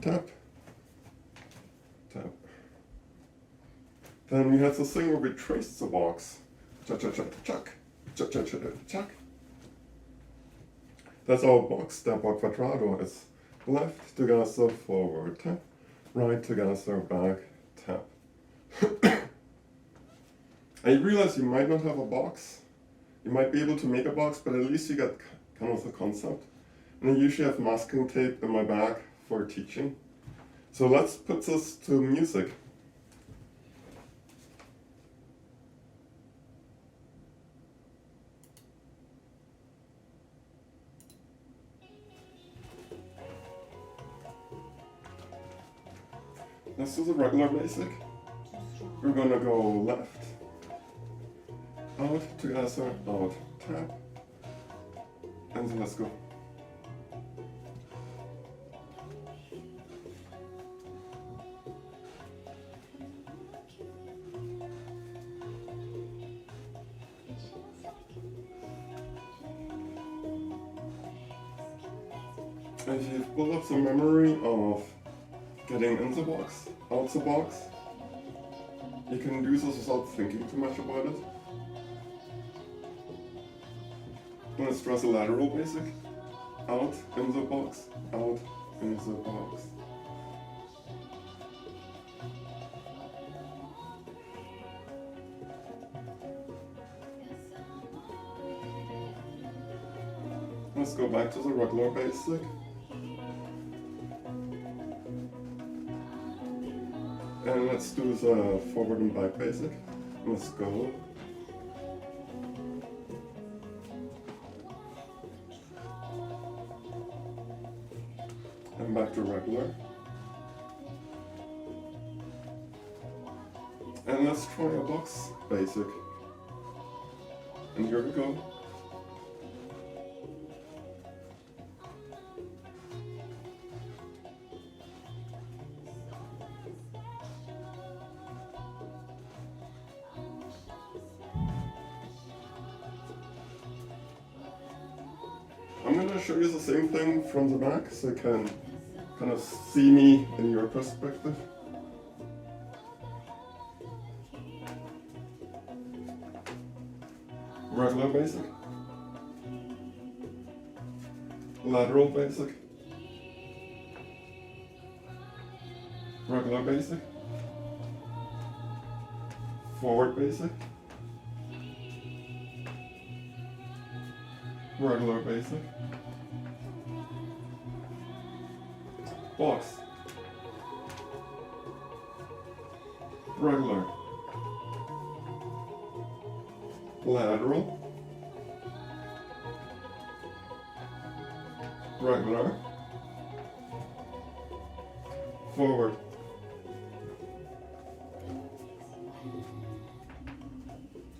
tap, tap. Then we had this thing where we traced the box. Chuck, chuck, chuck, chuck, chuck, chuck, chuck, chuck. That's our box step or quadrado. It's left together, forward, tap, right together, back, tap. I realize you might not have a box. You might be able to make a box, but at least you get kind of the concept. And I usually have masking tape in my bag for teaching. So let's put this to music. Let's do the regular basic. We're gonna go left, out, together, out, tap, and then let's go. If you've built up some memory of getting in the box, out the box, you can do this without thinking too much about it. Let's try the lateral basic. Out, in the box, out, in the box. Let's go back to the regular basic. And let's do the forward and back basic. Let's go. And back to regular. And let's try a box basic. And here we go. I'm going to show you the same thing from the back so you can kind of see me in your perspective. Regular basic. Lateral basic. Regular basic. Forward basic. Regular basic. Box. Regular. Lateral. Regular. Forward.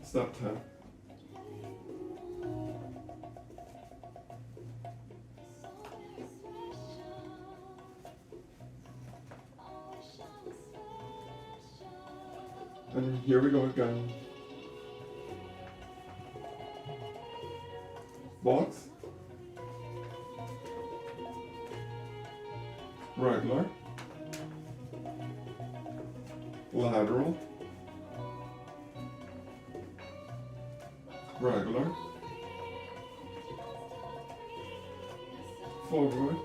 Step 10. And here we go again. Box. Regular. Lateral. Regular. Forward.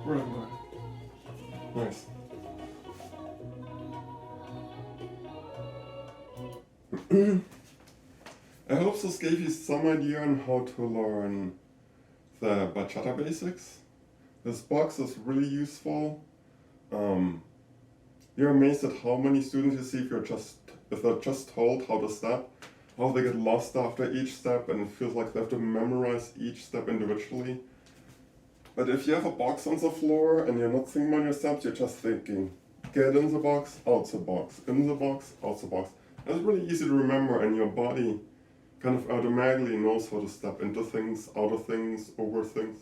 Regular. Nice. I hope this gave you some idea on how to learn the bachata basics. This box is really useful. You're amazed at how many students you see if they're just told how to step, how they get lost after each step and it feels like they have to memorize each step individually. But if you have a box on the floor and you're not thinking about your steps, you're just thinking, get in the box, out the box, in the box, out the box. It's really easy to remember and your body kind of automatically knows how to step into things, out of things, over things.